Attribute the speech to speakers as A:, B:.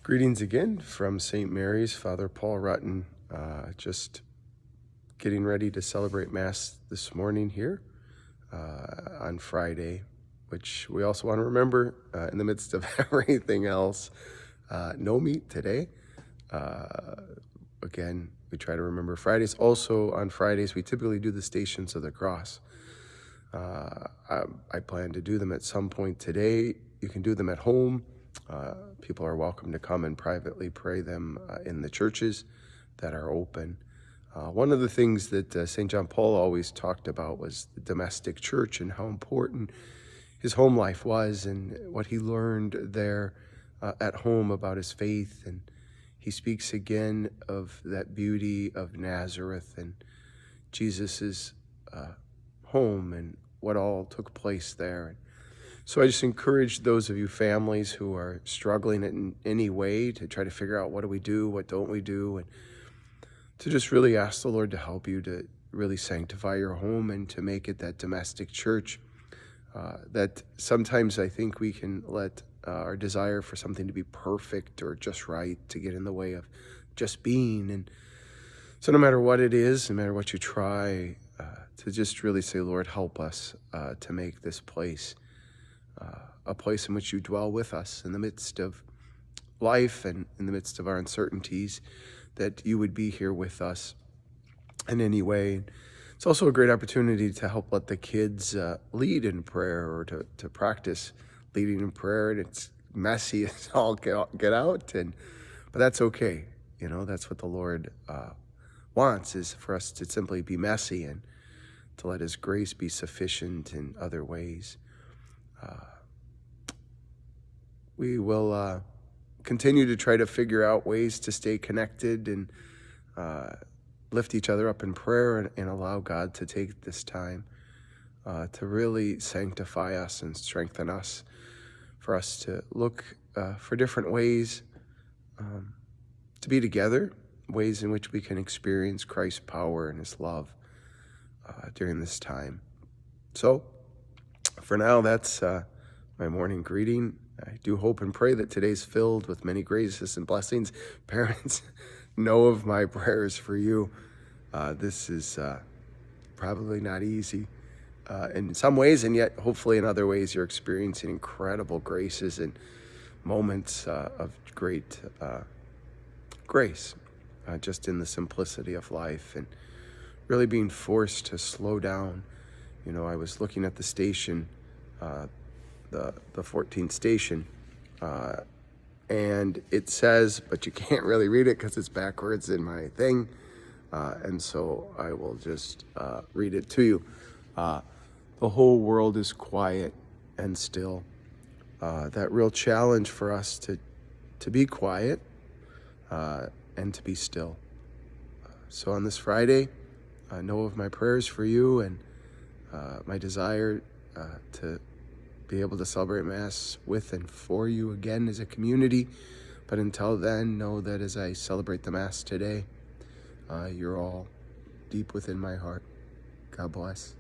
A: Greetings again from St. Mary's, Father Paul Rutten. Just getting ready to celebrate Mass this morning here on Friday, which we also want to remember in the midst of everything else. No meat today. Again, we try to remember Fridays. Also on Fridays, we typically do the Stations of the Cross. I plan to do them at some point today. You can do them at home. People are welcome to come and privately pray them in the churches that are open. One of the things that St. John Paul always talked about was the domestic church and how important his home life was and what he learned there at home about his faith. And he speaks again of that beauty of Nazareth and Jesus's home and what all took place there. So I just encourage those of you families who are struggling in any way to try to figure out what do we do, what don't we do, and to just really ask the Lord to help you to really sanctify your home and to make it that domestic church. That sometimes I think we can let our desire for something to be perfect or just right to get in the way of just being. And so no matter what it is, no matter what you try, to just really say, Lord, help us to make this place a place in which you dwell with us in the midst of life and in the midst of our uncertainties, that you would be here with us in any way. It's also a great opportunity to help let the kids lead in prayer or to practice leading in prayer. And it's messy as all get out, but that's okay. You know, that's what the Lord wants, is for us to simply be messy and to let his grace be sufficient in other ways. We will continue to try to figure out ways to stay connected and lift each other up in prayer and allow God to take this time to really sanctify us and strengthen us, for us to look for different ways to be together, ways in which we can experience Christ's power and his love during this time. So for now, that's my morning greeting. I do hope and pray that today's filled with many graces and blessings. Parents, know of my prayers for you. This is probably not easy in some ways, and yet hopefully in other ways you're experiencing incredible graces and moments of great grace, just in the simplicity of life and really being forced to slow down. You know, I was looking at the station, the 14th station, and it says, but you can't really read it because it's backwards in my thing, and so I will just read it to you. The whole world is quiet and still. That real challenge for us to be quiet and to be still. So on this Friday, know of my prayers for you and my desire to be able to celebrate Mass with and for you again as a community. But until then, know that as I celebrate the Mass today, you're all deep within my heart. God bless.